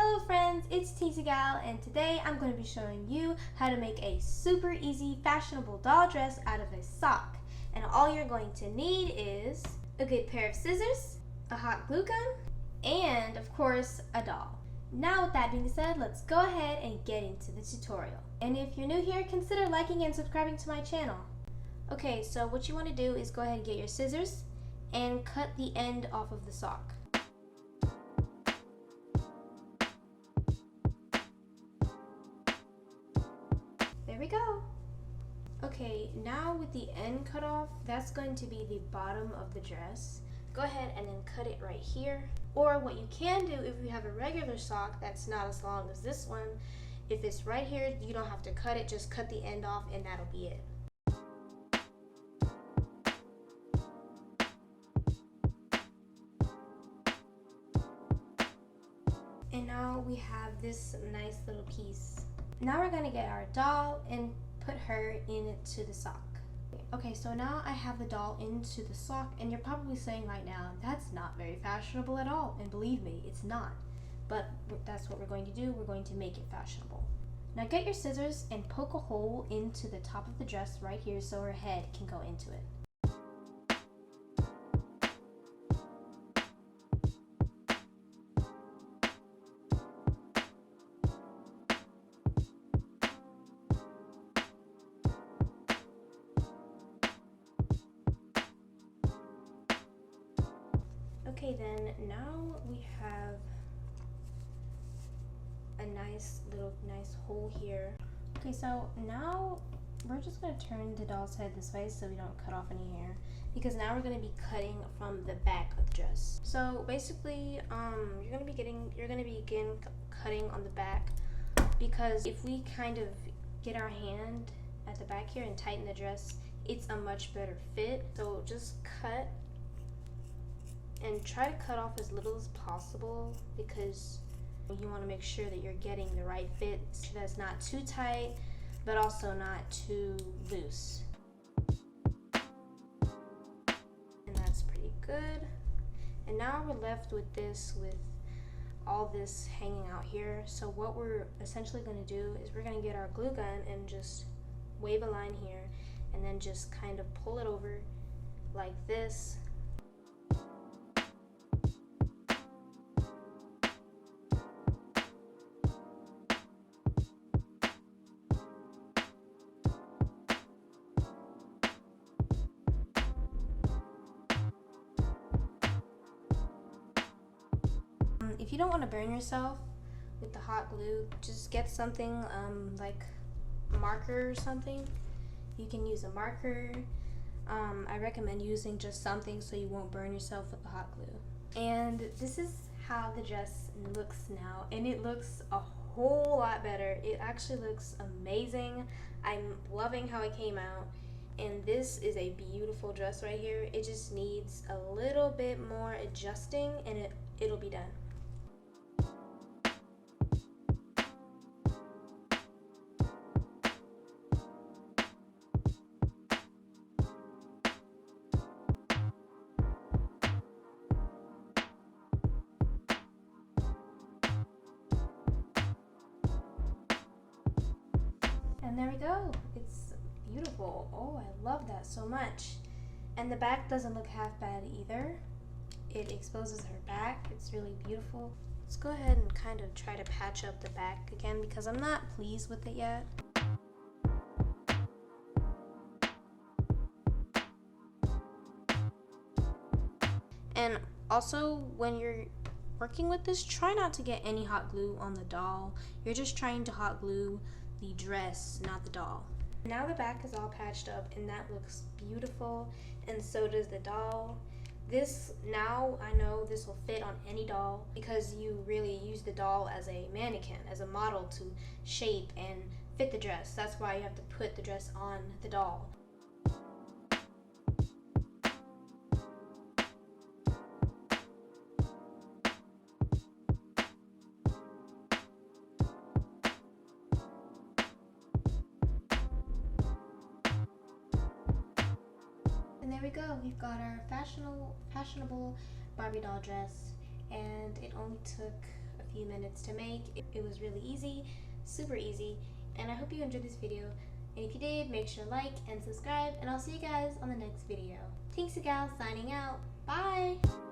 Hello friends, it's Teasy Gal, and today I'm going to be showing you how to make a super easy fashionable doll dress out of a sock. And all you're going to need is a good pair of scissors, a hot glue gun, and of course a doll. Now with that being said, let's go ahead and get into the tutorial. And if you're new here, consider liking and subscribing to my channel. Okay, so what you want to do is go ahead and get your scissors and cut the end off of the sock. There we go. Okay, now with the end cut off, that's going to be the bottom of the dress. Go ahead and then cut it right here. Or what you can do if you have a regular sock that's not as long as this one, if it's right here, you don't have to cut it, just cut the end off and that'll be it. And now we have this nice little piece. Now we're gonna get our doll and put her into the sock. Okay, so now I have the doll into the sock, and you're probably saying right now, that's not very fashionable at all. And believe me, it's not. But that's what we're going to do. We're going to make it fashionable. Now get your scissors and poke a hole into the top of the dress right here so her head can go into it. Okay, then now we have a nice hole here. Okay, so now we're just going to turn the doll's head this way so we don't cut off any hair, because now we're going to be cutting from the back of the dress. So basically you're going to begin cutting on the back, because if we kind of get our hand at the back here and tighten the dress, it's a much better fit. So just cut and try to cut off as little as possible, because you want to make sure that you're getting the right fit that's not too tight but also not too loose. And that's pretty good. And now we're left with all this hanging out here. So what we're essentially going to do is we're going to get our glue gun and just wave a line here and then just kind of pull it over like this. If you don't want to burn yourself with the hot glue, just get something like a marker or something. You can use a marker. I recommend using just something so you won't burn yourself with the hot glue. And this is how the dress looks now, and it looks a whole lot better. It actually looks amazing. I'm loving how it came out. And this is a beautiful dress right here. It just needs a little bit more adjusting and it'll be done. And there we go. It's beautiful. Oh, I love that so much. And the back doesn't look half bad either. It exposes her back. It's really beautiful. Let's go ahead and kind of try to patch up the back again, because I'm not pleased with it yet. And also, when you're working with this, try not to get any hot glue on the doll. You're just trying to hot glue the dress, not the doll. Now the back is all patched up and that looks beautiful, and so does the doll. Now I know this will fit on any doll, because you really use the doll as a mannequin, as a model to shape and fit the dress. That's why you have to put the dress on the doll. And there we go. We've got our fashionable Barbie doll dress, and it only took a few minutes to make. It was really easy, super easy, and I hope you enjoyed this video. And if you did, make sure to like and subscribe, and I'll see you guys on the next video. Tinksy Gal signing out. Bye!